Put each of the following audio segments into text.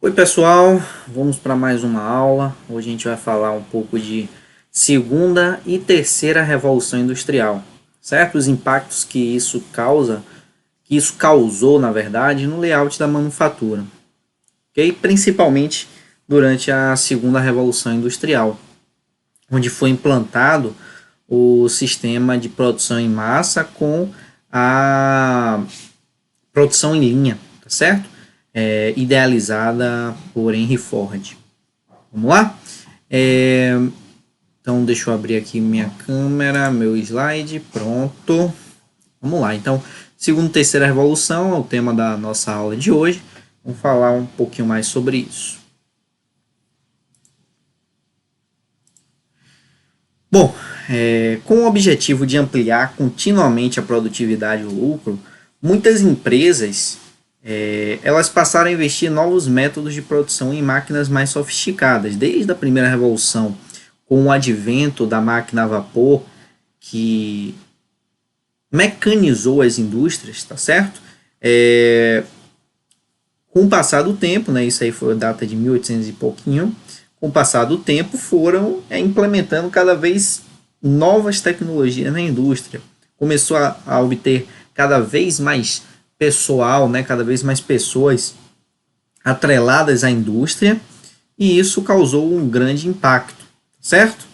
Oi pessoal, vamos para mais uma aula. Hoje a gente vai falar um pouco de segunda e terceira revolução industrial, certo? Os impactos que isso causou, na verdade, no layout da manufatura, ok? Principalmente durante a segunda revolução industrial, onde foi implantado o sistema de produção em massa com a produção em linha, tá certo? Idealizada por Henry Ford. Vamos lá? Então, deixa eu abrir aqui minha câmera, meu slide, pronto. Vamos lá, então, segunda e terceira revolução é o tema da nossa aula de hoje. Vamos falar um pouquinho mais sobre isso. Bom, com o objetivo de ampliar continuamente a produtividade e o lucro, muitas empresas elas passaram a investir em novos métodos de produção em máquinas mais sofisticadas. Desde a primeira revolução, com o advento da máquina a vapor, que mecanizou as indústrias, tá certo? Com o passar do tempo, né, isso aí foi a data de 1800 e pouquinho, com o passar do tempo foram implementando cada vez novas tecnologias na indústria. Começou a obter cada vez mais pessoal, né, cada vez mais pessoas atreladas à indústria, e isso causou um grande impacto, certo?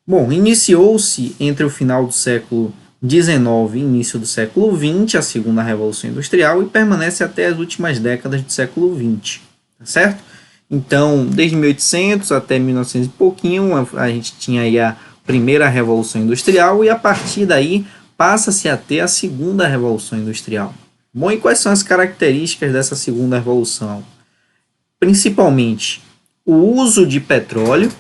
Bom, iniciou-se entre o final do século XIX e início do século XX a segunda revolução industrial e permanece até as últimas décadas do século XX, tá certo? Então, desde 1800 até 1900 e pouquinho, a gente tinha aí a primeira revolução industrial e a partir daí passa-se a ter a segunda revolução industrial. Bom, e quais são as características dessa segunda revolução? Principalmente o uso de petróleo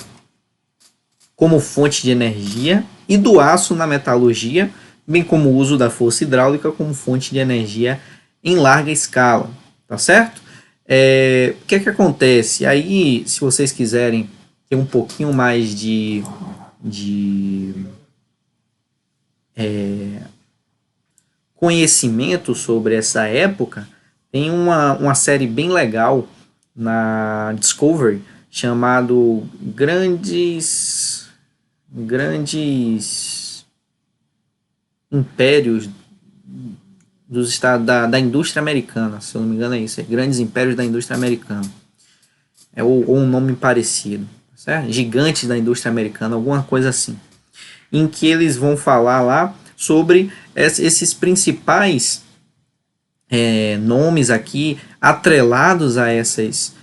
como fonte de energia e do aço na metalurgia, bem como o uso da força hidráulica como fonte de energia em larga escala, tá certo? O que é que acontece? Aí, se vocês quiserem ter um pouquinho mais de conhecimento sobre essa época, tem uma série bem legal na Discovery chamado Grandes Impérios dos estados da indústria americana, se eu não me engano é isso, Grandes Impérios da Indústria Americana, ou um nome parecido, certo? Gigantes da indústria americana, alguma coisa assim, em que eles vão falar lá sobre esses principais nomes aqui atrelados a essas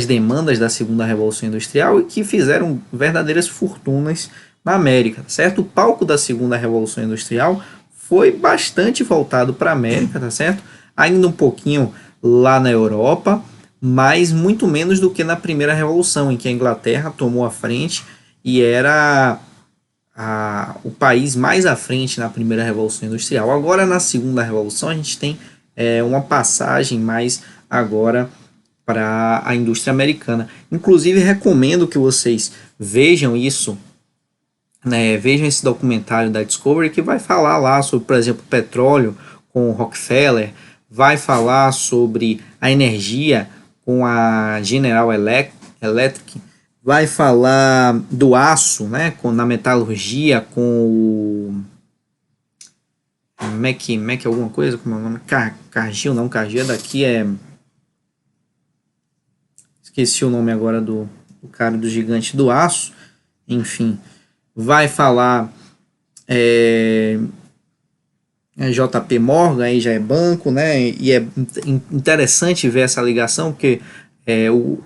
demandas da segunda revolução industrial e que fizeram verdadeiras fortunas na América, certo? O palco da segunda revolução industrial foi bastante voltado para a América, tá certo? Ainda um pouquinho lá na Europa, mas muito menos do que na primeira revolução, em que a Inglaterra tomou a frente e era o país mais à frente na primeira revolução industrial. Agora, na segunda revolução, a gente tem uma passagem mais agora para a indústria americana. Inclusive, recomendo que vocês vejam isso, né, vejam esse documentário da Discovery, que vai falar lá sobre, por exemplo, petróleo com Rockefeller, vai falar sobre a energia com a General Electric, vai falar do aço, né, na metalurgia com o Mac alguma coisa, como é o nome? Cargill, não, Cargill é daqui, esqueci o nome agora do cara do gigante do aço, enfim, vai falar JP Morgan, aí já é banco, né? E é interessante ver essa ligação, porque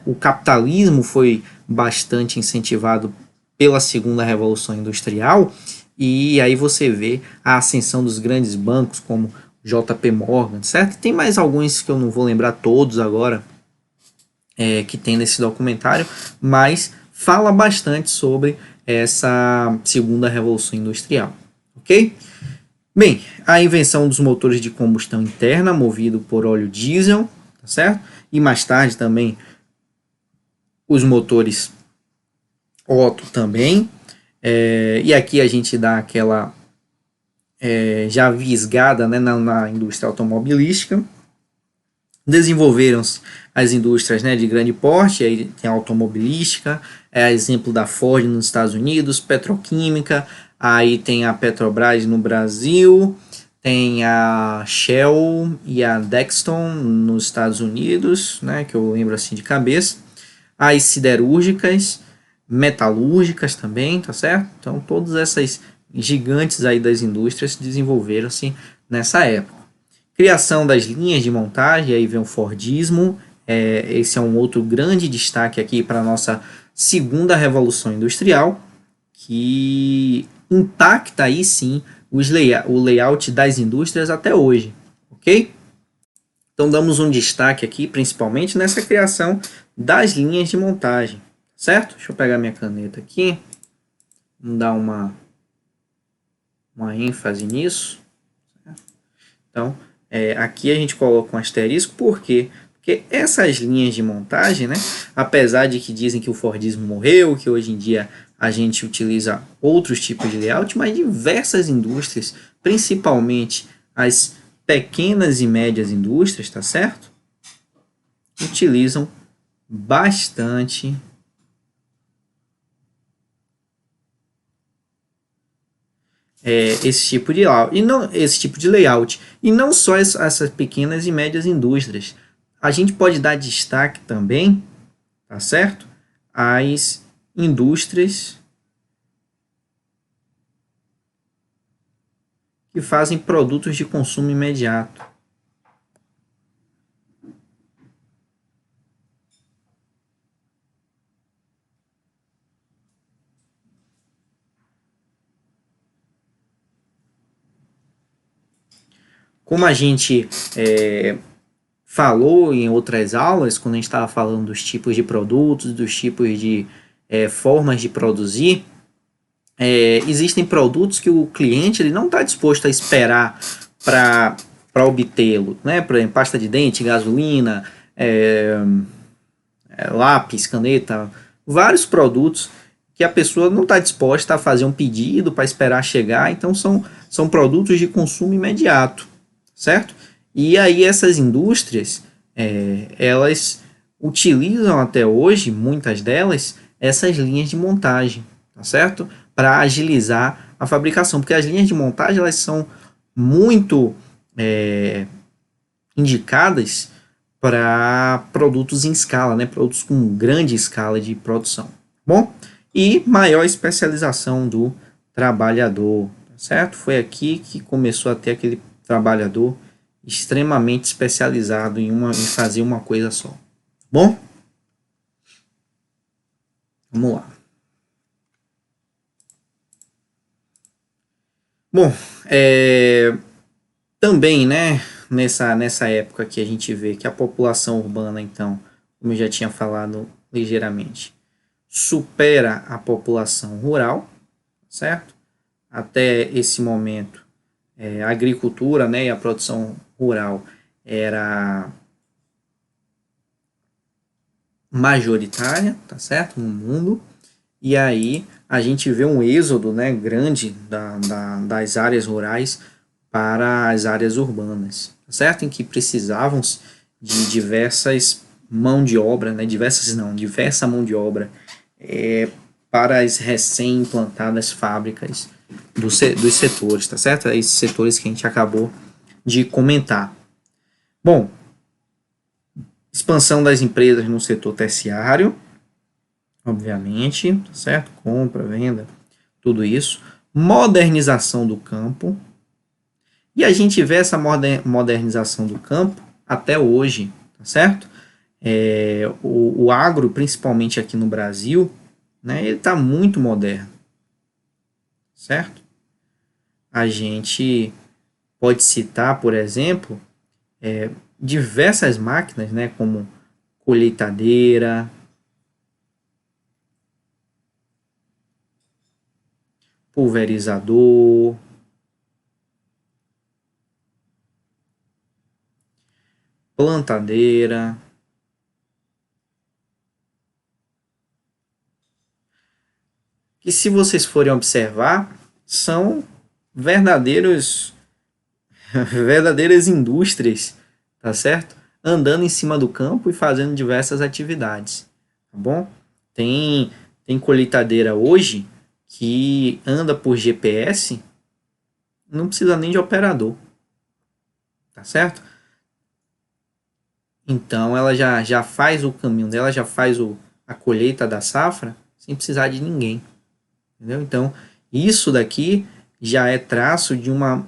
o capitalismo foi bastante incentivado pela segunda revolução industrial, e aí você vê a ascensão dos grandes bancos como JP Morgan, certo? Tem mais alguns que eu não vou lembrar todos agora, que tem nesse documentário, mas fala bastante sobre essa segunda revolução industrial, ok? Bem, a invenção dos motores de combustão interna movido por óleo diesel, tá certo? E mais tarde também os motores Otto também. E aqui a gente dá aquela já visgada, né, na indústria automobilística. Desenvolveram as indústrias, né, de grande porte, aí tem a automobilística, exemplo da Ford nos Estados Unidos, petroquímica, aí tem a Petrobras no Brasil, tem a Shell e a Dexton nos Estados Unidos, né, que eu lembro assim de cabeça, as siderúrgicas, metalúrgicas também, tá certo? Então todas essas gigantes aí das indústrias desenvolveram-se nessa época. Criação das linhas de montagem, aí vem o Fordismo, esse é um outro grande destaque aqui para a nossa segunda revolução industrial, que impacta aí sim o layout das indústrias até hoje, ok? Então damos um destaque aqui, principalmente nessa criação das linhas de montagem, certo? Deixa eu pegar minha caneta aqui, vamos dar uma ênfase nisso. Então, aqui a gente coloca um asterisco, por quê? Porque essas linhas de montagem, né, apesar de que dizem que o Fordismo morreu, que hoje em dia a gente utiliza outros tipos de layout, mas diversas indústrias, principalmente as pequenas e médias indústrias, tá certo? Utilizam bastante esse tipo de layout. E não só essas pequenas e médias indústrias. A gente pode dar destaque também, tá certo? Às indústrias que fazem produtos de consumo imediato. Como a gente falou em outras aulas, quando a gente estava falando dos tipos de produtos, dos tipos de formas de produzir, existem produtos que o cliente ele não está disposto a esperar para obtê-lo, né? Por exemplo, pasta de dente, gasolina, lápis, caneta, vários produtos que a pessoa não está disposta a fazer um pedido para esperar chegar, então são produtos de consumo imediato, certo? E aí essas indústrias, elas utilizam até hoje, muitas delas, essas linhas de montagem, tá certo? Para agilizar a fabricação, porque as linhas de montagem elas são muito indicadas para produtos em escala, né? Produtos com grande escala de produção. Bom, e maior especialização do trabalhador, certo? Foi aqui que começou a ter aquele trabalhador extremamente especializado em fazer uma coisa só. Bom, vamos lá. Bom, também, né, nessa época que a gente vê que a população urbana, então, como eu já tinha falado ligeiramente, supera a população rural, certo? Até esse momento, a agricultura, né, e a produção rural era majoritária, tá certo? No mundo. E aí a gente vê um êxodo, né, grande das áreas rurais para as áreas urbanas, tá certo? Em que precisavam de diversas mão de obra, né, diversa mão de obra para as recém-implantadas fábricas dos setores, tá certo? Esses setores que a gente acabou de comentar. Bom, expansão das empresas no setor terciário, obviamente, tá certo? Compra, venda, tudo isso. Modernização do campo. E a gente vê essa modernização do campo até hoje, tá certo? O agro, principalmente aqui no Brasil, né, ele está muito moderno, certo? A gente pode citar, por exemplo, diversas máquinas, né, como colheitadeira, pulverizador, plantadeira, que se vocês forem observar, são verdadeiras indústrias, tá certo? andando em cima do campo e fazendo diversas atividades, tá bom? Tem colheitadeira hoje que anda por GPS, não precisa nem de operador, tá certo? Então ela já faz o caminho dela, já faz a colheita da safra sem precisar de ninguém, entendeu? Então isso daqui já é traço de uma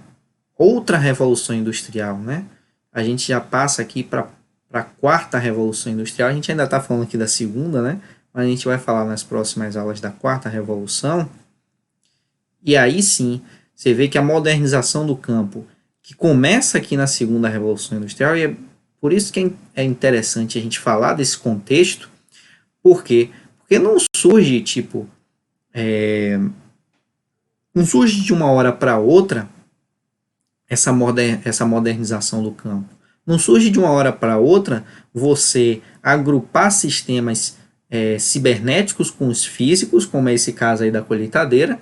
outra revolução industrial, né? A gente já passa aqui para a quarta revolução industrial. A gente ainda está falando aqui da segunda, né? Mas a gente vai falar nas próximas aulas da quarta revolução. E aí sim, você vê que a modernização do campo, que começa aqui na segunda revolução industrial, e é por isso que é interessante a gente falar desse contexto. Por quê? Porque não surge, tipo, não surge de uma hora para outra essa modernização do campo. Não surge de uma hora para outra você agrupar sistemas cibernéticos com os físicos, como é esse caso aí da colheitadeira,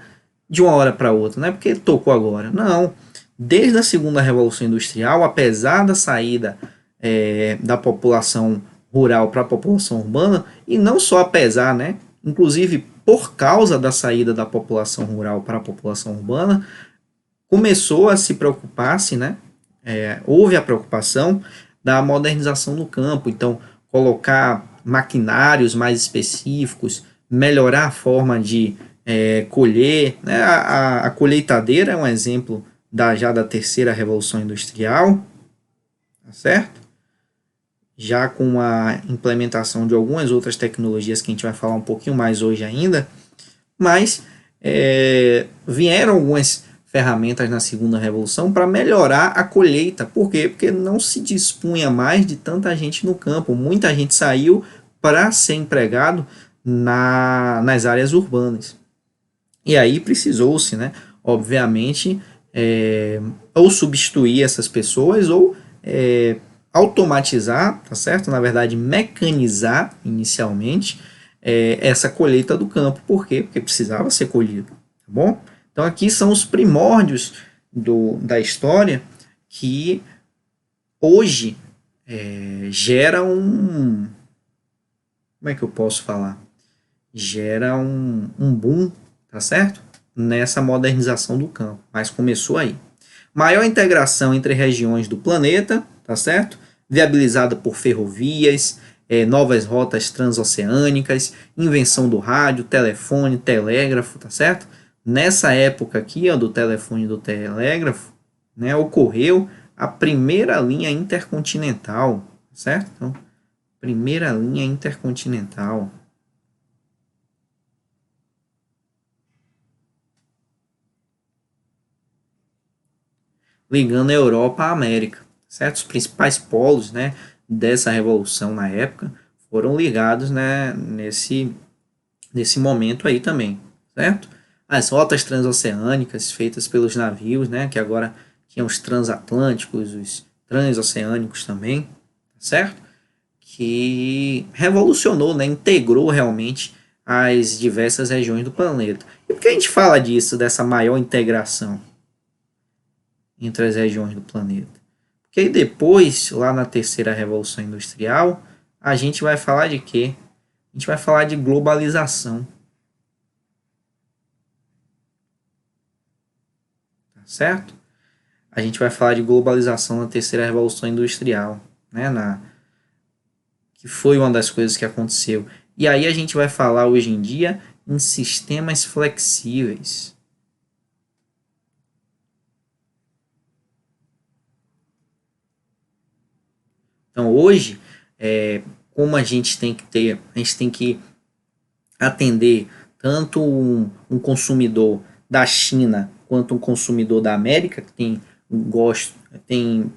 de uma hora para outra, não é porque tocou agora. Não. Desde a segunda revolução industrial, apesar da saída da população rural para a população urbana, e não só apesar, né? Inclusive por causa da saída da população rural para a população urbana, começou a se preocupar-se, né? Houve a preocupação da modernização do campo, então colocar maquinários mais específicos, melhorar a forma de colher, né? A colheitadeira é um exemplo já da terceira revolução industrial, tá certo? Já com a implementação de algumas outras tecnologias que a gente vai falar um pouquinho mais hoje ainda, mas vieram algumas ferramentas na segunda revolução para melhorar a colheita. Por quê? Porque não se dispunha mais de tanta gente no campo. Muita gente saiu para ser empregado nas áreas urbanas. E aí precisou-se, né, obviamente, ou substituir essas pessoas ou automatizar, tá certo? Na verdade, mecanizar inicialmente essa colheita do campo. Por quê? Porque precisava ser colhido, tá bom? Então aqui são os primórdios da história que hoje gera um... Como é que eu posso falar? Gera um boom, tá certo? Nessa modernização do campo. Mas começou aí. Maior integração entre regiões do planeta, tá certo? Viabilizada por ferrovias, novas rotas transoceânicas, invenção do rádio, telefone, telégrafo, tá certo? Nessa época aqui, ó, do telefone e do telégrafo, né, ocorreu a primeira linha intercontinental, certo? Então, primeira linha intercontinental. Ligando a Europa à América, certo? Os principais polos, né, dessa revolução na época foram ligados, né, nesse momento aí também, certo? As rotas transoceânicas feitas pelos navios, né, que agora tinham os transatlânticos, os transoceânicos também, certo? Que revolucionou, né, integrou realmente as diversas regiões do planeta. E por que a gente fala disso, dessa maior integração entre as regiões do planeta? Porque aí depois, lá na terceira revolução industrial, a gente vai falar de quê? A gente vai falar de globalização. Tá certo? A gente vai falar de globalização na terceira revolução industrial, né? Que foi uma das coisas que aconteceu. E aí a gente vai falar hoje em dia em sistemas flexíveis. Então hoje, como a gente tem que atender tanto um consumidor da China quanto um consumidor da América, que tem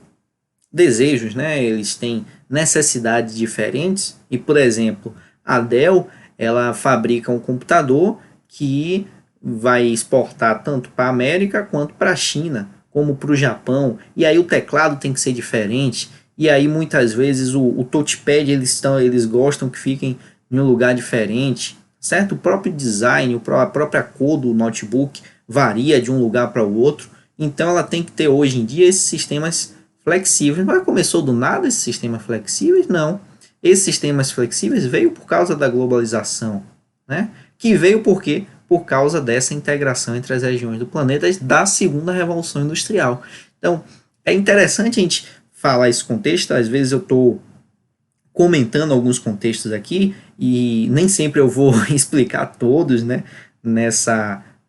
desejos, né? Eles têm necessidades diferentes. E, por exemplo, a Dell, ela fabrica um computador que vai exportar tanto para a América quanto para a China, como para o Japão. E aí o teclado tem que ser diferente. E aí muitas vezes o touchpad eles gostam que fiquem em um lugar diferente, certo? O próprio design, a própria cor do notebook varia de um lugar para o outro. Então ela tem que ter hoje em dia esses sistemas flexíveis. Mas começou do nada esses sistemas flexíveis? Não. Esses sistemas flexíveis veio por causa da globalização, né? Que veio por quê? Por causa dessa integração entre as regiões do planeta da segunda revolução industrial. Então, é interessante a gente falar esse contexto. Às vezes eu estou comentando alguns contextos aqui e nem sempre eu vou explicar todos, né,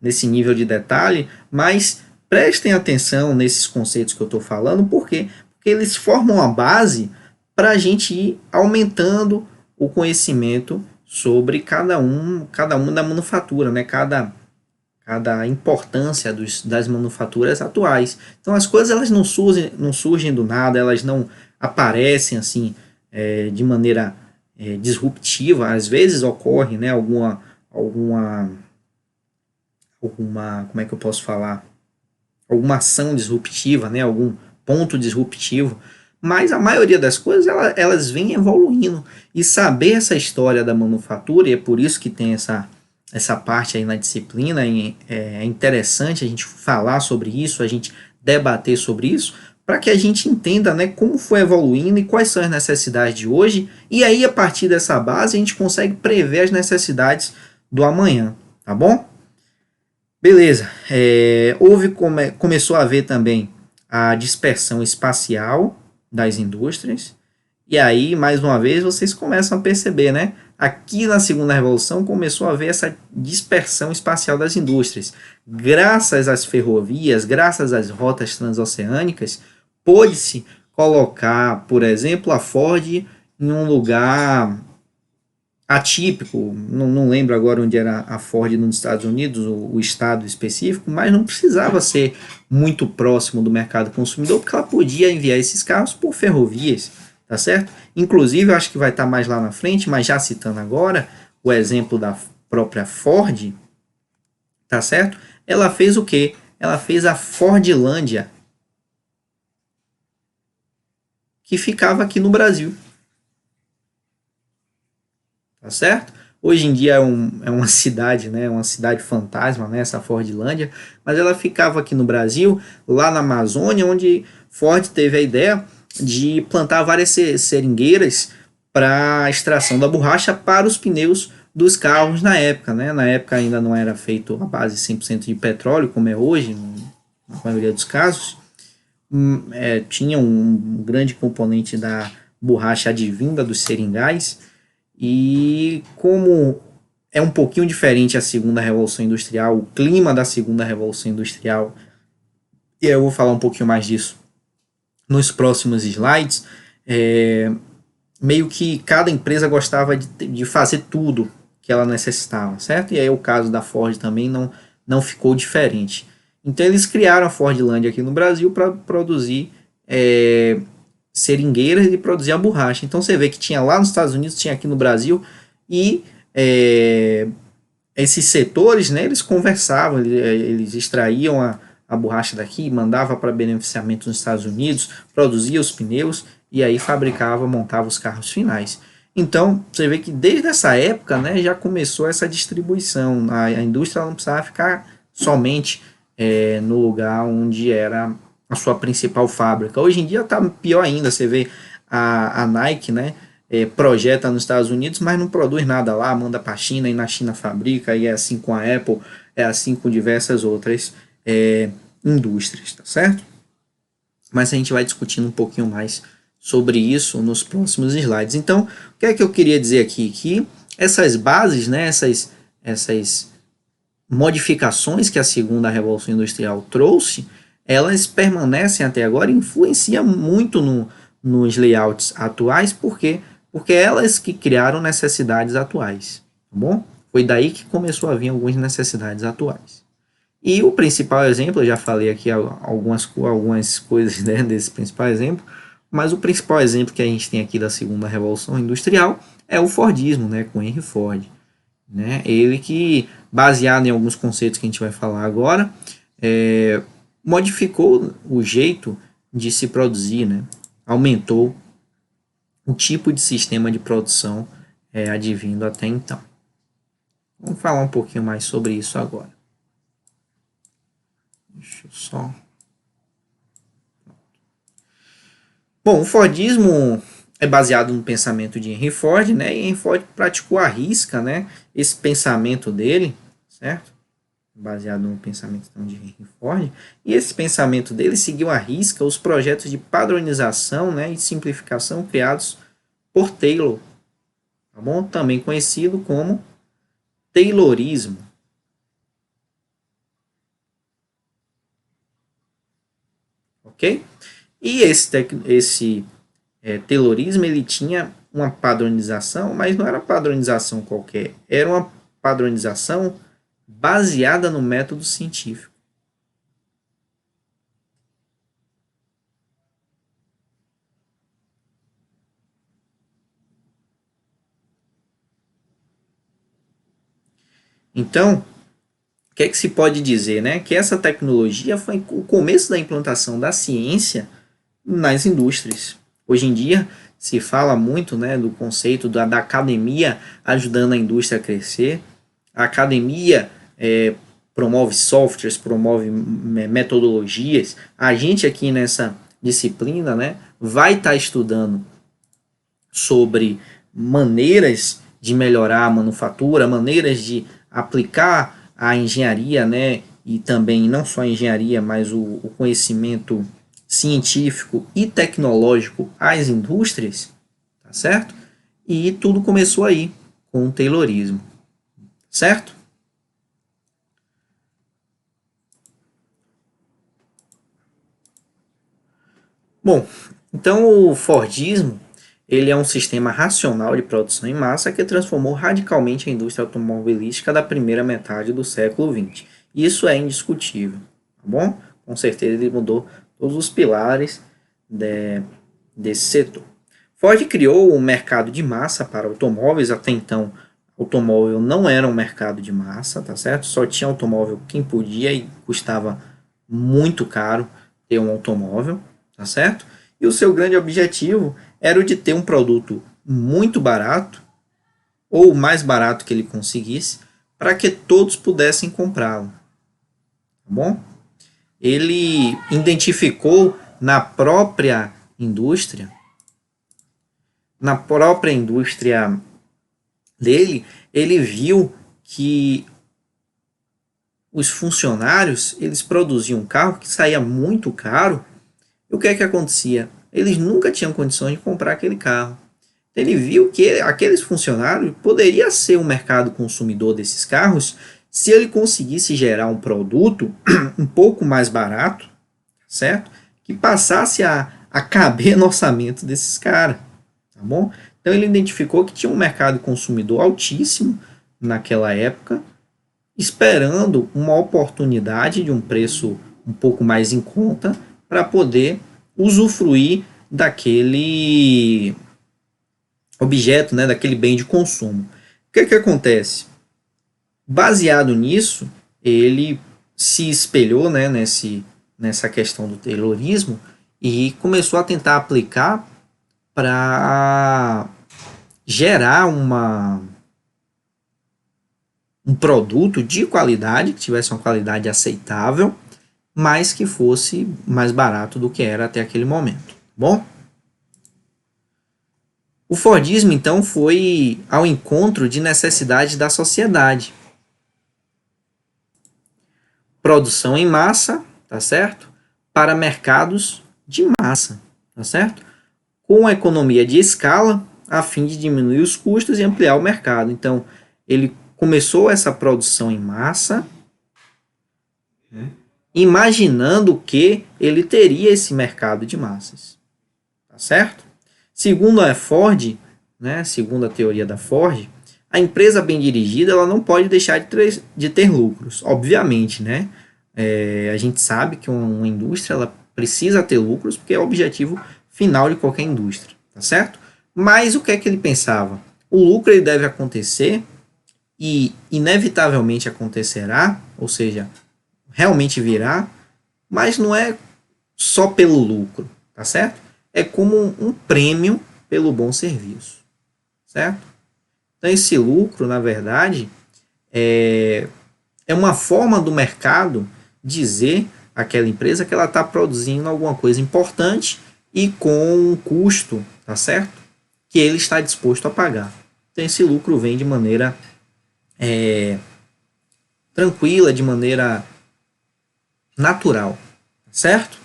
nesse nível de detalhe, mas prestem atenção nesses conceitos que eu estou falando, por quê? Porque eles formam a base para a gente ir aumentando o conhecimento sobre cada um da manufatura, né, cada importância das manufaturas atuais. Então as coisas elas não surgem do nada, elas não aparecem assim de maneira disruptiva. Às vezes ocorre, né, alguma como é que eu posso falar, alguma ação disruptiva, né, algum ponto disruptivo, mas a maioria das coisas elas vêm evoluindo. E saber essa história da manufatura, e é por isso que tem essa parte aí na disciplina, é interessante a gente falar sobre isso, a gente debater sobre isso, para que a gente entenda, né, como foi evoluindo e quais são as necessidades de hoje, e aí a partir dessa base a gente consegue prever as necessidades do amanhã, tá bom? Beleza, começou a haver também a dispersão espacial das indústrias, e aí, mais uma vez, vocês começam a perceber, né? Aqui na segunda revolução começou a haver essa dispersão espacial das indústrias. Graças às ferrovias, graças às rotas transoceânicas, pôde-se colocar, por exemplo, a Ford em um lugar atípico. Não lembro agora onde era a Ford nos Estados Unidos, o estado específico, mas não precisava ser muito próximo do mercado consumidor, porque ela podia enviar esses carros por ferrovias, tá certo? Inclusive, eu acho que vai estar mais lá na frente, mas já citando agora o exemplo da própria Ford, tá certo? Ela fez o quê? Ela fez a Fordlândia, que ficava aqui no Brasil, tá certo? Hoje em dia é uma cidade, né? Uma cidade fantasma, né? Essa Fordlândia, mas ela ficava aqui no Brasil, lá na Amazônia, onde Ford teve a ideia de plantar várias seringueiras para extração da borracha para os pneus dos carros na época, né? Na época ainda não era feito a base 100% de petróleo, como é hoje, na maioria dos casos. Tinha um grande componente da borracha advinda dos seringais, e como é um pouquinho diferente a segunda revolução industrial, o clima da segunda revolução industrial, e eu vou falar um pouquinho mais disso nos próximos slides, meio que cada empresa gostava de fazer tudo que ela necessitava, certo? E aí o caso da Ford também não ficou diferente. Então eles criaram a Fordlândia aqui no Brasil para produzir seringueiras e produzir a borracha. Então você vê que tinha lá nos Estados Unidos, tinha aqui no Brasil, e esses setores, né, eles conversavam, eles extraíam a borracha daqui, mandava para beneficiamento nos Estados Unidos, produzia os pneus e aí fabricava, montava os carros finais. Então, você vê que desde essa época, né, já começou essa distribuição. A indústria não precisava ficar somente no lugar onde era a sua principal fábrica. Hoje em dia está pior ainda, você vê a Nike, né, projeta nos Estados Unidos, mas não produz nada lá, manda para a China e na China fabrica, e é assim com a Apple, é assim com diversas outras indústrias, tá certo? Mas a gente vai discutindo um pouquinho mais sobre isso nos próximos slides. Então, o que é que eu queria dizer aqui? Que essas bases, né, essas modificações que a segunda revolução industrial trouxe, elas permanecem até agora e influenciam muito nos layouts atuais, porque elas que criaram necessidades atuais, tá bom? Foi daí que começou a vir algumas necessidades atuais. E o principal exemplo, eu já falei aqui algumas coisas, né, desse principal exemplo, mas o principal exemplo que a gente tem aqui da segunda revolução industrial é o Fordismo, né, com Henry Ford. Né? Ele que, baseado em alguns conceitos que a gente vai falar agora, modificou o jeito de se produzir, né? Aumentou o tipo de sistema de produção advindo até então. Vamos falar um pouquinho mais sobre isso agora. Deixa eu só... Bom, o Fordismo é baseado no pensamento de Henry Ford, né? E Henry Ford praticou à risca, né, esse pensamento dele, certo? Baseado no pensamento então, de Henry Ford. E esse pensamento dele seguiu à risca os projetos de padronização, né, e simplificação criados por Taylor, tá bom? Também conhecido como Taylorismo. Ok? E esse Taylorismo, ele tinha uma padronização, mas não era padronização qualquer, era uma padronização baseada no método científico. Então, o que é que se pode dizer, né? Que essa tecnologia foi o começo da implantação da ciência nas indústrias. Hoje em dia se fala muito, né, do conceito da academia ajudando a indústria a crescer. A academia promove softwares, promove metodologias. A gente aqui nessa disciplina, né, vai estar estudando sobre maneiras de melhorar a manufatura, maneiras de aplicar a engenharia, né, e também não só a engenharia, mas o conhecimento científico e tecnológico às indústrias, tá certo? E tudo começou aí com o Taylorismo, certo? Bom, então o Fordismo ele é um sistema racional de produção em massa que transformou radicalmente a indústria automobilística da primeira metade do século XX. Isso é indiscutível, tá bom? Com certeza ele mudou todos os pilares desse setor. Ford criou um mercado de massa para automóveis. Até então, automóvel não era um mercado de massa, tá certo? Só tinha automóvel quem podia e custava muito caro ter um automóvel, tá certo? E o seu grande objetivo era o de ter um produto muito barato, ou o mais barato que ele conseguisse, para que todos pudessem comprá-lo, tá bom? Ele identificou na própria indústria dele, ele viu que os funcionários, eles produziam um carro que saía muito caro. E o que é que acontecia? Eles nunca tinham condições de comprar aquele carro. Ele viu que aqueles funcionários poderia ser um mercado consumidor desses carros se ele conseguisse gerar um produto um pouco mais barato, certo? Que passasse a caber no orçamento desses caras, tá bom? Então ele identificou que tinha um mercado consumidor altíssimo naquela época, esperando uma oportunidade de um preço um pouco mais em conta para poder usufruir daquele objeto, né, daquele bem de consumo. O que acontece? Baseado nisso, ele se espelhou, né, nessa questão do Taylorismo e começou a tentar aplicar para gerar um produto de qualidade, que tivesse uma qualidade aceitável, mas que fosse mais barato do que era até aquele momento. Bom? O Fordismo, então, foi ao encontro de necessidades da sociedade. Produção em massa, tá certo? Para mercados de massa, tá certo? Com a economia de escala, a fim de diminuir os custos e ampliar o mercado. Então, ele começou essa produção em massa, né, imaginando que ele teria esse mercado de massas, tá certo? Segundo a Ford, né, segundo a teoria da Ford, a empresa bem dirigida ela não pode deixar de ter lucros, obviamente, né? A gente sabe que uma indústria ela precisa ter lucros porque é o objetivo final de qualquer indústria, tá certo? Mas o que é que ele pensava? O lucro ele deve acontecer e inevitavelmente acontecerá, ou seja, realmente virá, mas não é só pelo lucro, tá certo? É como um prêmio pelo bom serviço, certo? Então esse lucro, na verdade, é uma forma do mercado dizer àquela empresa que ela está produzindo alguma coisa importante e com um custo, tá certo? Que ele está disposto a pagar. Então esse lucro vem de maneira tranquila, de maneira natural, certo?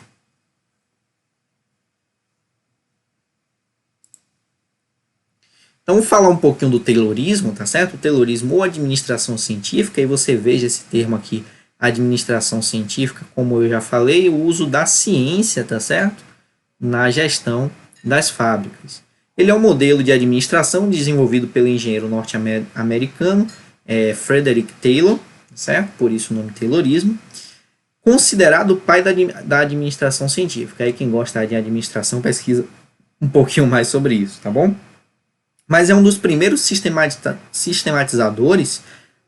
Então, vou falar um pouquinho do Taylorismo, tá certo? O Taylorismo ou administração científica, e você veja esse termo aqui, administração científica, como eu já falei, o uso da ciência, tá certo? Na gestão das fábricas. Ele é um modelo de administração desenvolvido pelo engenheiro norte-americano Frederick Taylor, certo? Por isso o nome Taylorismo, considerado o pai da administração científica. Aí quem gosta de administração pesquisa um pouquinho mais sobre isso, tá bom? Mas é um dos primeiros sistematizadores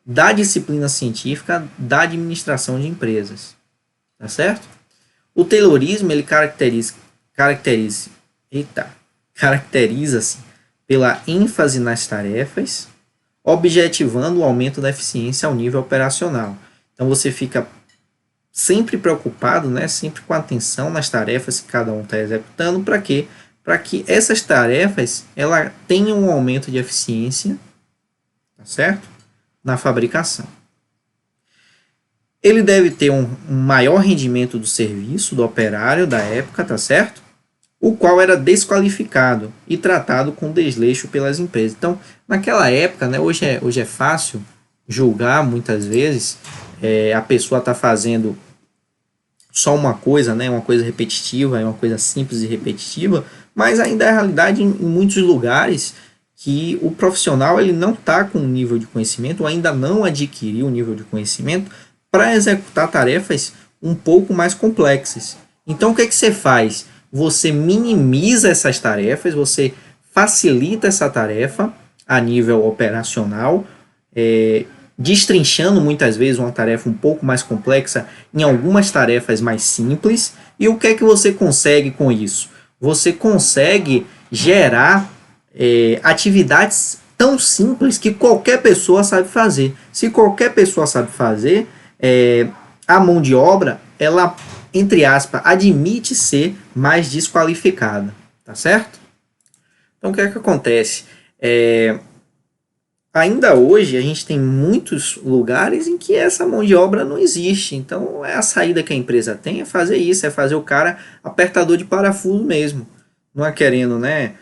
da disciplina científica da administração de empresas, tá certo? O Taylorismo ele caracteriza-se pela ênfase nas tarefas, objetivando o aumento da eficiência ao nível operacional. Então você fica sempre preocupado, né, sempre com atenção nas tarefas que cada um está executando, para quê? Para que essas tarefas ela tenham um aumento de eficiência, tá certo? Na fabricação. Ele deve ter um maior rendimento do serviço do operário da época, tá certo? O qual era desqualificado e tratado com desleixo pelas empresas. Então, naquela época, né, hoje é fácil julgar muitas vezes, a pessoa está fazendo só uma coisa, né, uma coisa repetitiva, uma coisa simples e repetitiva, mas ainda é a realidade em muitos lugares que o profissional ele não está com um nível de conhecimento, ou ainda não adquiriu um nível de conhecimento para executar tarefas um pouco mais complexas. Então, o que você faz? Você minimiza essas tarefas, você facilita essa tarefa a nível operacional, destrinchando muitas vezes uma tarefa um pouco mais complexa em algumas tarefas mais simples. E o que é que você consegue com isso? Você consegue gerar atividades tão simples que qualquer pessoa sabe fazer. Se qualquer pessoa sabe fazer, a mão de obra, ela, entre aspas, admite ser mais desqualificada, tá certo? Então, o que é que acontece? Ainda hoje, a gente tem muitos lugares em que essa mão de obra não existe. Então, a saída que a empresa tem é fazer isso, é fazer o cara apertador de parafuso mesmo. Não é querendo, né,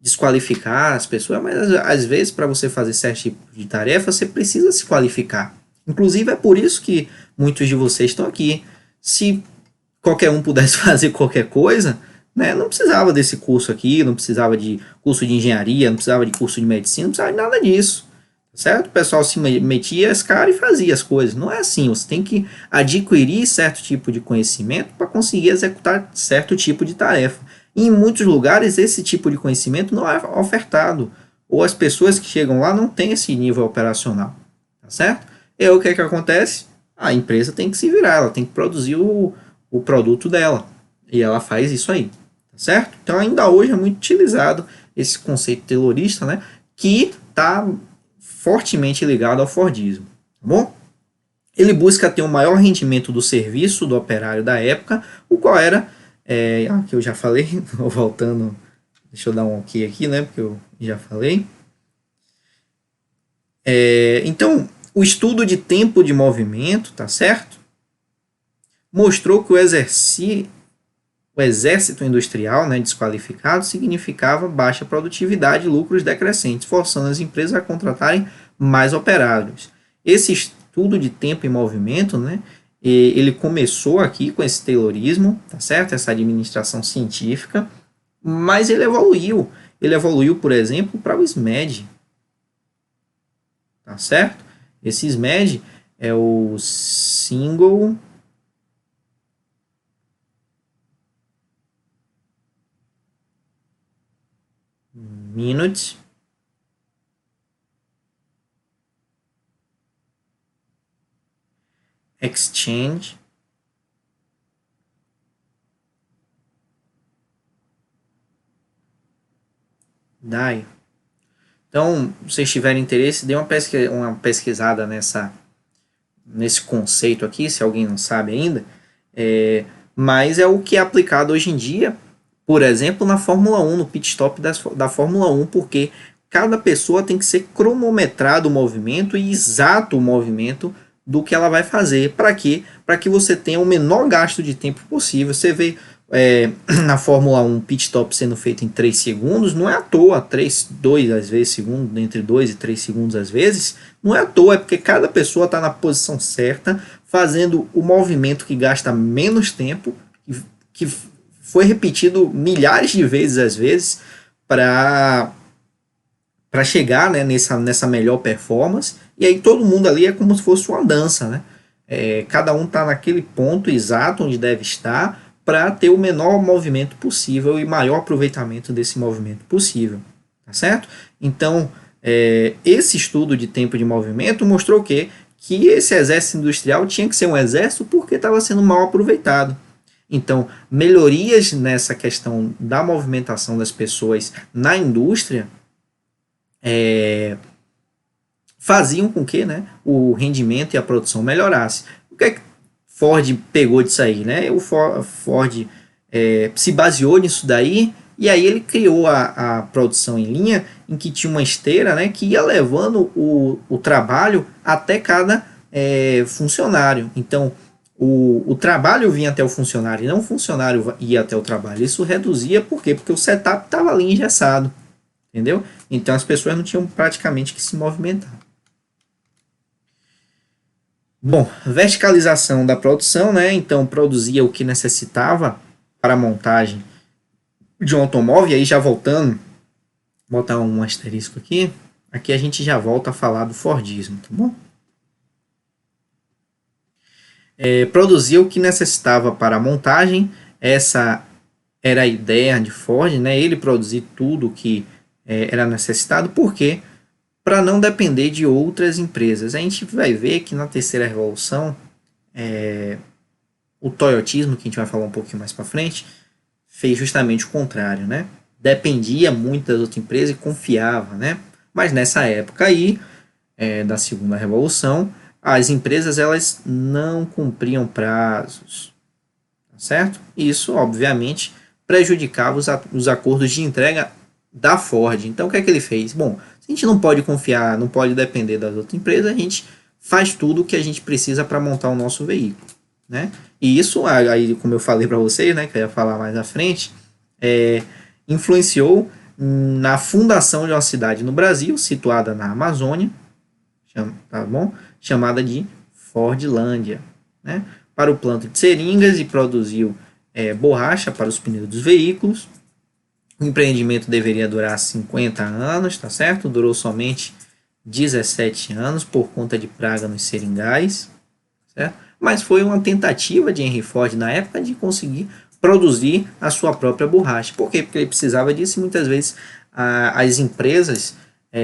desqualificar as pessoas, mas às vezes, para você fazer certo tipo de tarefa, você precisa se qualificar. Inclusive, é por isso que muitos de vocês estão aqui. Se qualquer um pudesse fazer qualquer coisa, né, não precisava desse curso aqui, não precisava de curso de engenharia, não precisava de curso de medicina, não precisava de nada disso. Certo? O pessoal se metia as caras e fazia as coisas. Não é assim. Você tem que adquirir certo tipo de conhecimento para conseguir executar certo tipo de tarefa. E em muitos lugares, esse tipo de conhecimento não é ofertado. Ou as pessoas que chegam lá não têm esse nível operacional. Tá certo? E aí, o que é que acontece? A empresa tem que se virar, ela tem que produzir o produto dela. E ela faz isso aí. Tá certo? Então, ainda hoje é muito utilizado esse conceito taylorista, né? Que está fortemente ligado ao Fordismo, tá bom? Ele busca ter um maior rendimento do serviço do operário da época, o qual era, que eu já falei, voltando, deixa eu dar um ok aqui, né, porque eu já falei. Então, o estudo de tempo de movimento, tá certo? Mostrou que o exército industrial, né, desqualificado, significava baixa produtividade e lucros decrescentes, forçando as empresas a contratarem mais operários. Esse estudo de tempo e movimento, né, ele começou aqui com esse Taylorismo, tá certo? Essa administração científica, mas ele evoluiu. Ele evoluiu, por exemplo, para o SMED, tá certo? Esse SMED é o Single Minute Exchange Die. Então, se vocês tiverem interesse, dê uma pesquisada nesse conceito aqui, se alguém não sabe ainda. mas é o que é aplicado hoje em dia, por exemplo, na Fórmula 1, no pit stop da Fórmula 1, porque cada pessoa tem que ser cronometrado o movimento e exato o movimento do que ela vai fazer. Para quê? Para que você tenha o menor gasto de tempo possível. Você vê na Fórmula 1 pit stop sendo feito em 3 segundos, não é à toa, 2 às vezes segundos, entre 2 e 3 segundos às vezes, não é à toa, é porque cada pessoa está na posição certa, fazendo o movimento que gasta menos tempo, que foi repetido milhares de vezes às vezes, para chegar, né, nessa melhor performance, e aí todo mundo ali é como se fosse uma dança, né? Cada um está naquele ponto exato onde deve estar, para ter o menor movimento possível e maior aproveitamento desse movimento possível, tá certo? Então, esse estudo de tempo de movimento mostrou que esse exército industrial tinha que ser um exército porque estava sendo mal aproveitado. Então, melhorias nessa questão da movimentação das pessoas na indústria faziam com que, né, o rendimento e a produção melhorasse. O que é que Ford pegou disso aí, né? O Ford se baseou nisso daí, e aí ele criou a produção em linha, em que tinha uma esteira, né, que ia levando o trabalho até cada funcionário. Então, o trabalho vinha até o funcionário, e não o funcionário ia até o trabalho. Isso reduzia, por quê? Porque o setup estava ali engessado, entendeu? Então as pessoas não tinham praticamente que se movimentar. Bom, verticalização da produção, né? Então produzia o que necessitava para a montagem de um automóvel. E aí já voltando, vou botar um asterisco aqui. Aqui a gente já volta a falar do Fordismo, tá bom? Produzia o que necessitava para a montagem. Essa era a ideia de Ford, né? Ele produzir tudo o que era necessitado, porque para não depender de outras empresas. A gente vai ver que na terceira revolução, o toyotismo, que a gente vai falar um pouquinho mais para frente, fez justamente o contrário, né? Dependia muito das outras empresas e confiava, né? Mas nessa época aí, da segunda revolução, as empresas elas não cumpriam prazos, tá certo? Isso, obviamente, prejudicava os acordos de entrega da Ford. Então, o que é que ele fez? Bom, se a gente não pode confiar, não pode depender das outras empresas, a gente faz tudo o que a gente precisa para montar o nosso veículo, né? E isso, aí, como eu falei para vocês, né, que eu ia falar mais à frente, influenciou na fundação de uma cidade no Brasil, situada na Amazônia, tá bom? Chamada de Fordlândia, né? Para o plantio de seringas, e produziu borracha para os pneus dos veículos. O empreendimento deveria durar 50 anos, tá certo? Durou somente 17 anos por conta de praga nos seringais, certo? Mas foi uma tentativa de Henry Ford na época de conseguir produzir a sua própria borracha. Por quê? Porque ele precisava disso, e muitas vezes as empresas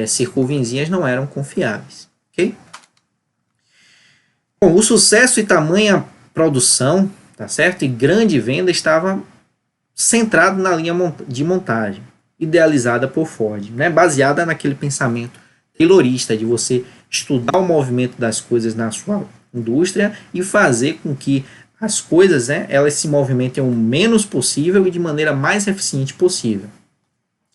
circunvizinhas não eram confiáveis, ok? Bom, o sucesso e tamanha produção, tá certo? E grande venda estava centrado na linha de montagem, idealizada por Ford, né? Baseada naquele pensamento taylorista de você estudar o movimento das coisas na sua indústria e fazer com que as coisas, né, elas se movimentem o menos possível e de maneira mais eficiente possível.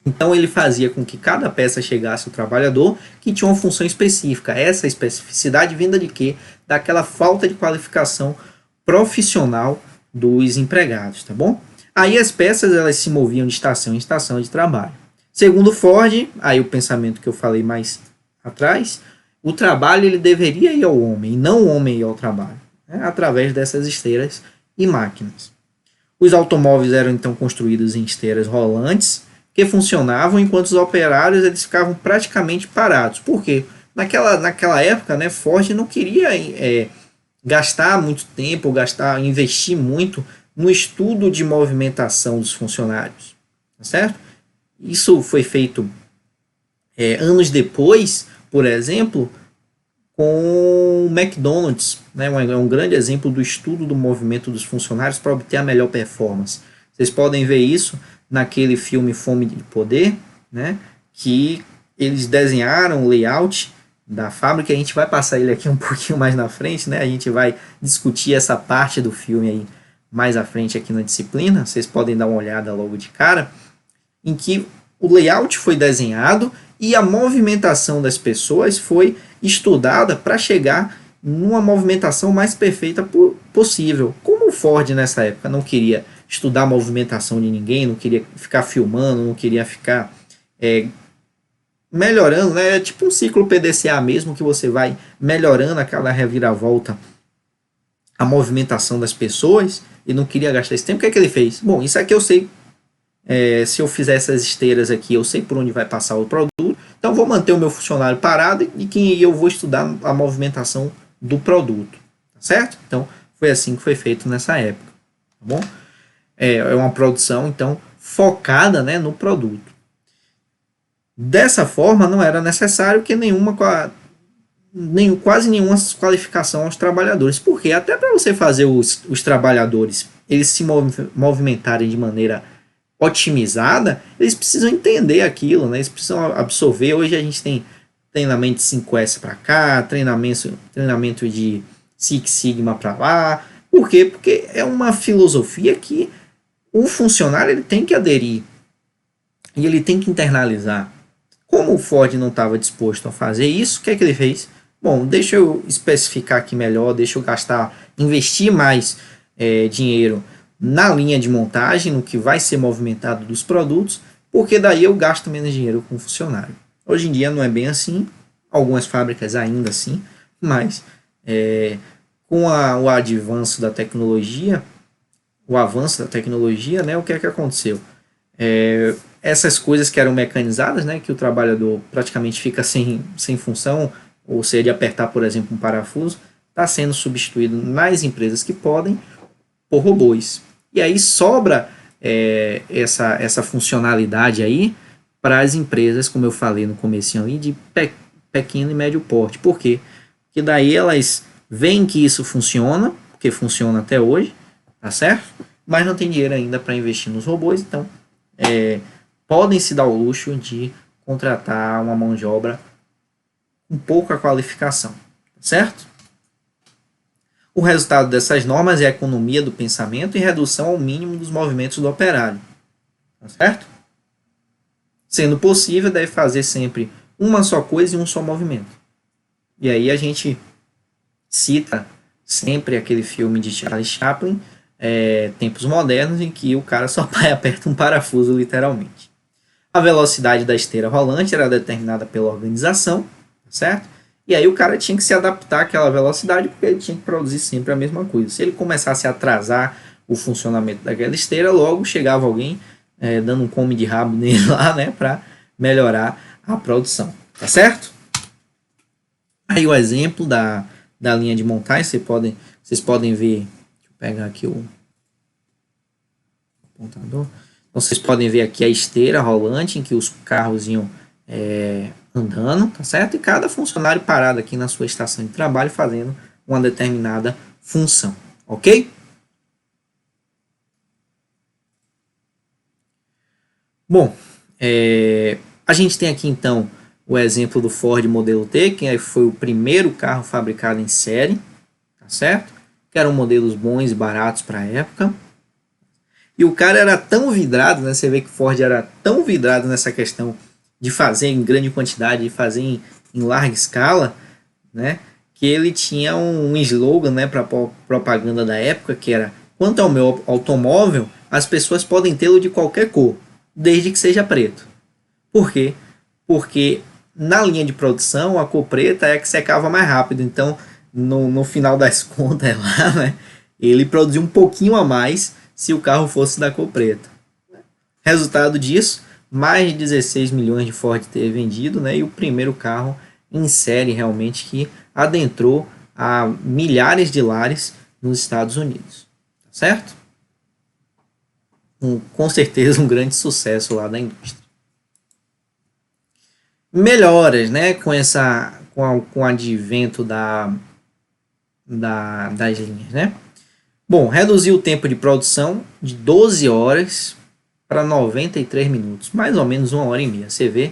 Então ele fazia com que cada peça chegasse ao trabalhador que tinha uma função específica. Essa especificidade vinda de quê? Daquela falta de qualificação profissional dos empregados, tá bom? Aí as peças elas se moviam de estação em estação de trabalho. Segundo Ford, aí o pensamento que eu falei mais atrás, o trabalho ele deveria ir ao homem, e não o homem ir ao trabalho, né, através dessas esteiras e máquinas. Os automóveis eram então construídos em esteiras rolantes que funcionavam enquanto os operários eles ficavam praticamente parados. Por quê? Naquela época, né, Ford não queria gastar muito tempo, investir muito no estudo de movimentação dos funcionários, tá certo? Isso foi feito anos depois, por exemplo, com o McDonald's, né? É um grande exemplo do estudo do movimento dos funcionários para obter a melhor performance. Vocês podem ver isso naquele filme Fome de Poder, né? Que eles desenharam o layout da fábrica. A gente vai passar ele aqui um pouquinho mais na frente, né? A gente vai discutir essa parte do filme aí mais à frente aqui na disciplina, vocês podem dar uma olhada logo de cara, em que o layout foi desenhado e a movimentação das pessoas foi estudada para chegar numa movimentação mais perfeita possível. Como o Ford nessa época não queria estudar a movimentação de ninguém, não queria ficar filmando, não queria ficar melhorando, né? É tipo um ciclo PDCA mesmo, que você vai melhorando aquela reviravolta, a movimentação das pessoas, e não queria gastar esse tempo. O que é que ele fez? Bom, isso aqui eu sei, se eu fizer essas esteiras aqui, eu sei por onde vai passar o produto, então vou manter o meu funcionário parado e que eu vou estudar a movimentação do produto, tá certo? Então, foi assim que foi feito nessa época, tá bom? É uma produção, então, focada, né, no produto. Dessa forma, não era necessário que quase nenhuma qualificação aos trabalhadores. Porque até para você fazer os trabalhadores eles se movimentarem de maneira otimizada, eles precisam entender aquilo, né? Eles precisam absorver. Hoje a gente tem treinamento de 5S para cá, treinamento de Six Sigma para lá. Por quê? Porque é uma filosofia que o funcionário ele tem que aderir e ele tem que internalizar. Como o Ford não estava disposto a fazer isso, o que é que ele fez? Bom, deixa eu especificar aqui melhor, deixa eu investir mais dinheiro na linha de montagem, no que vai ser movimentado dos produtos, porque daí eu gasto menos dinheiro com o funcionário. Hoje em dia não é bem assim, algumas fábricas ainda assim, mas com o avanço da tecnologia, né, o que é que aconteceu? Essas coisas que eram mecanizadas, né, que o trabalhador praticamente fica sem função, ou seja, de apertar, por exemplo, um parafuso, está sendo substituído nas empresas que podem por robôs. E aí sobra essa funcionalidade aí para as empresas, como eu falei no comecinho ali, de pequeno e médio porte. Por quê? Porque daí elas veem que isso funciona, porque funciona até hoje, tá certo? Mas não tem dinheiro ainda para investir nos robôs, então podem se dar o luxo de contratar uma mão de obra com pouca qualificação, certo? O resultado dessas normas é a economia do pensamento e redução ao mínimo dos movimentos do operário, certo? Sendo possível, deve fazer sempre uma só coisa e um só movimento. E aí a gente cita sempre aquele filme de Charlie Chaplin, Tempos Modernos, em que o cara só aperta um parafuso literalmente. A velocidade da esteira rolante era determinada pela organização, certo? E aí o cara tinha que se adaptar àquela velocidade, porque ele tinha que produzir sempre a mesma coisa. Se ele começasse a atrasar o funcionamento daquela esteira, logo chegava alguém dando um come de rabo nele lá, né, para melhorar a produção, tá certo? Aí o exemplo da linha de montagem, vocês podem ver, deixa eu pegar aqui o apontador. Então, vocês podem ver aqui a esteira rolante em que os carros iam andando, tá certo? E cada funcionário parado aqui na sua estação de trabalho fazendo uma determinada função, ok? Bom, a gente tem aqui então o exemplo do Ford Modelo T, que foi o primeiro carro fabricado em série, tá certo? Que eram modelos bons e baratos para a época. E o cara era tão vidrado, né? Você vê que Ford era tão vidrado nessa questão de fazer em grande quantidade, de fazer em larga escala, né? Que ele tinha um slogan, né, para propaganda da época, que era: quanto ao meu automóvel, as pessoas podem tê-lo de qualquer cor, desde que seja preto. Por quê? Porque na linha de produção, a cor preta é a que secava mais rápido. Então, no final das contas, lá, né, ele produziu um pouquinho a mais se o carro fosse da cor preta. Resultado disso, mais de 16 milhões de Ford T vendido, né, e o primeiro carro em série realmente que adentrou a milhares de lares nos Estados Unidos. Tá certo? Com certeza um grande sucesso lá da indústria. Melhoras, né, com o advento das linhas, né? Bom, reduziu o tempo de produção de 12 horas para 93 minutos, mais ou menos 1h30. Você vê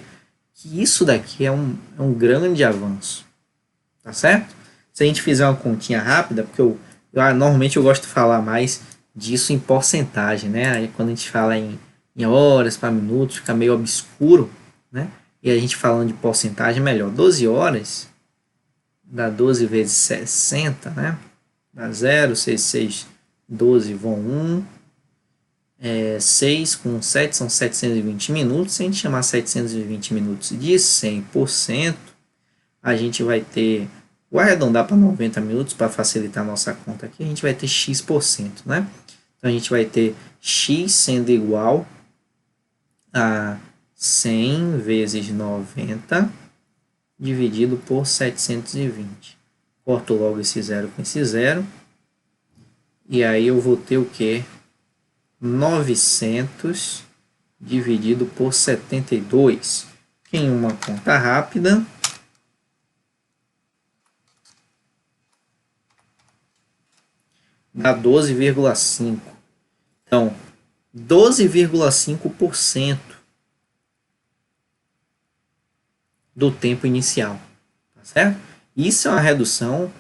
que isso daqui é um grande avanço, tá certo? Se a gente fizer uma continha rápida, porque normalmente eu gosto de falar mais disso em porcentagem, né? Aí quando a gente fala em horas para minutos, fica meio obscuro, né? E a gente falando de porcentagem, melhor. 12 horas dá 12 vezes 60, né? Dá 0, 6, 6, 12 vão 1. 6 com 7 são 720 minutos. Se a gente chamar 720 minutos de 100%, a gente vai ter, vou arredondar para 90 minutos para facilitar a nossa conta aqui, a gente vai ter x%, né? Então a gente vai ter x sendo igual a 100 vezes 90 dividido por 720. Corto logo esse zero com esse zero. E aí eu vou ter o quê? 900 dividido por 72. Em uma conta rápida, dá 12,5. Então, 12,5% do tempo inicial. Tá certo? Isso é uma redução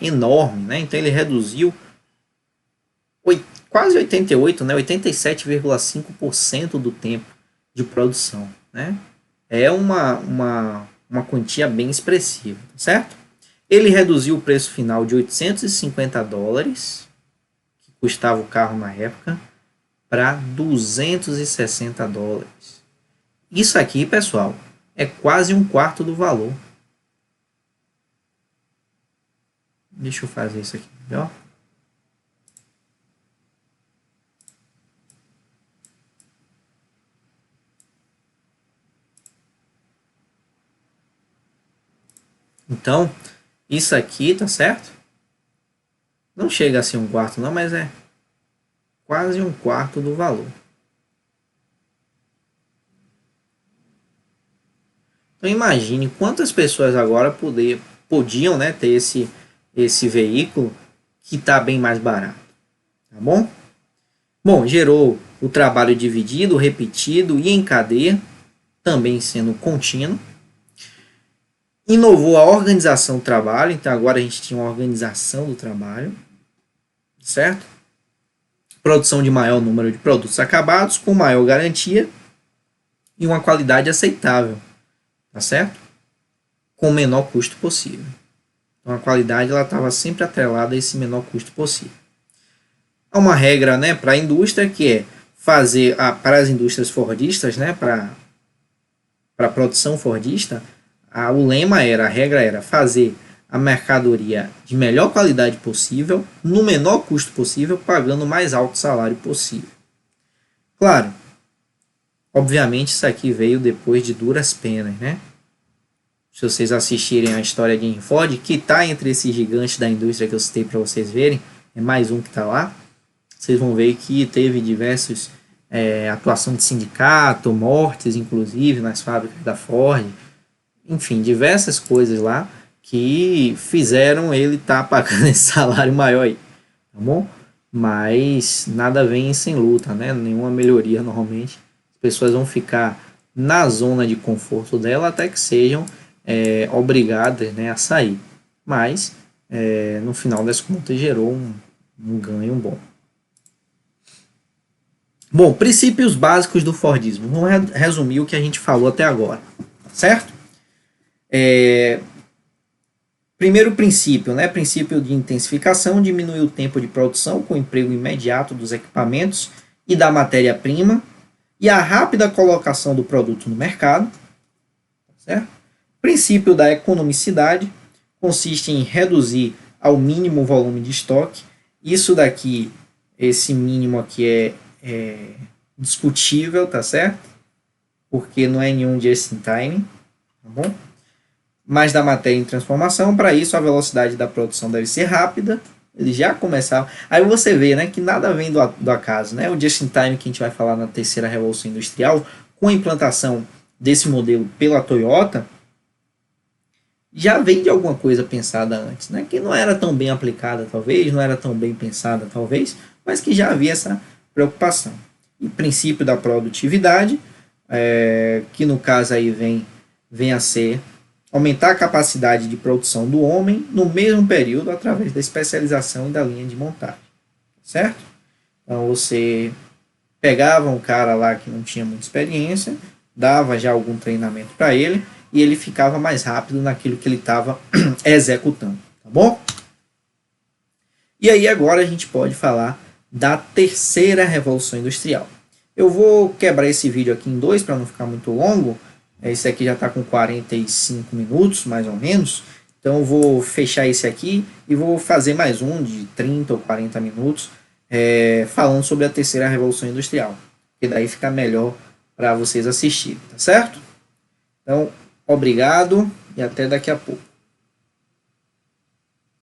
enorme, né? Então, ele reduziu quase 88, né? 87,5% do tempo de produção, né? É uma quantia bem expressiva, tá certo? Ele reduziu o preço final de $850, que custava o carro na época, para $260. Isso aqui, pessoal, é quase um quarto do valor. Deixa eu fazer isso aqui melhor. Então, isso aqui, tá certo? Não chega a ser um quarto não, mas é quase um quarto do valor. Então imagine quantas pessoas agora podiam, né, ter esse veículo que está bem mais barato. Tá bom? Bom, gerou o trabalho dividido, repetido e em cadeia, também sendo contínuo. Inovou a organização do trabalho, então agora a gente tinha uma organização do trabalho, certo? Produção de maior número de produtos acabados, com maior garantia e uma qualidade aceitável, tá certo? Com o menor custo possível. Então a qualidade estava sempre atrelada a esse menor custo possível. Há uma regra, né, para a indústria que é fazer, para as indústrias fordistas, né, para a produção fordista, a regra era fazer a mercadoria de melhor qualidade possível, no menor custo possível, pagando o mais alto salário possível. Claro, obviamente isso aqui veio depois de duras penas, né? Se vocês assistirem a história de Henry Ford, que está entre esses gigantes da indústria que eu citei para vocês verem, é mais um que está lá, vocês vão ver que teve diversos atuação de sindicato, mortes inclusive nas fábricas da Ford, enfim, diversas coisas lá que fizeram ele estar pagando esse salário maior aí, tá bom? Mas nada vem sem luta, né? Nenhuma melhoria normalmente. As pessoas vão ficar na zona de conforto dela até que sejam obrigadas, né, a sair. Mas no final das contas gerou um ganho bom. Bom, princípios básicos do Fordismo. Vamos resumir o que a gente falou até agora, certo? Primeiro princípio, né? Princípio de intensificação, diminuir o tempo de produção com o emprego imediato dos equipamentos e da matéria-prima e a rápida colocação do produto no mercado, certo? Princípio da economicidade, consiste em reduzir ao mínimo o volume de estoque. Isso daqui, esse mínimo aqui é discutível, tá certo? Porque não é nenhum just-in-time, tá bom? Mas da matéria em transformação, para isso a velocidade da produção deve ser rápida. Ele já começava. Aí você vê, né, que nada vem do acaso, né? O just-in-time que a gente vai falar na terceira revolução industrial, com a implantação desse modelo pela Toyota, já vem de alguma coisa pensada antes, né? Que não era tão bem aplicada, talvez, não era tão bem pensada, talvez, mas que já havia essa preocupação. E princípio da produtividade, que no caso aí vem a ser aumentar a capacidade de produção do homem no mesmo período através da especialização e da linha de montagem, certo? Então você pegava um cara lá que não tinha muita experiência, dava já algum treinamento para ele e ele ficava mais rápido naquilo que ele estava executando, tá bom? E aí agora a gente pode falar da terceira revolução industrial. Eu vou quebrar esse vídeo aqui em dois para não ficar muito longo. Esse aqui já está com 45 minutos, mais ou menos. Então eu vou fechar esse aqui e vou fazer mais um de 30 ou 40 minutos falando sobre a terceira revolução industrial. Que daí fica melhor para vocês assistirem, tá certo? Então, obrigado e até daqui a pouco.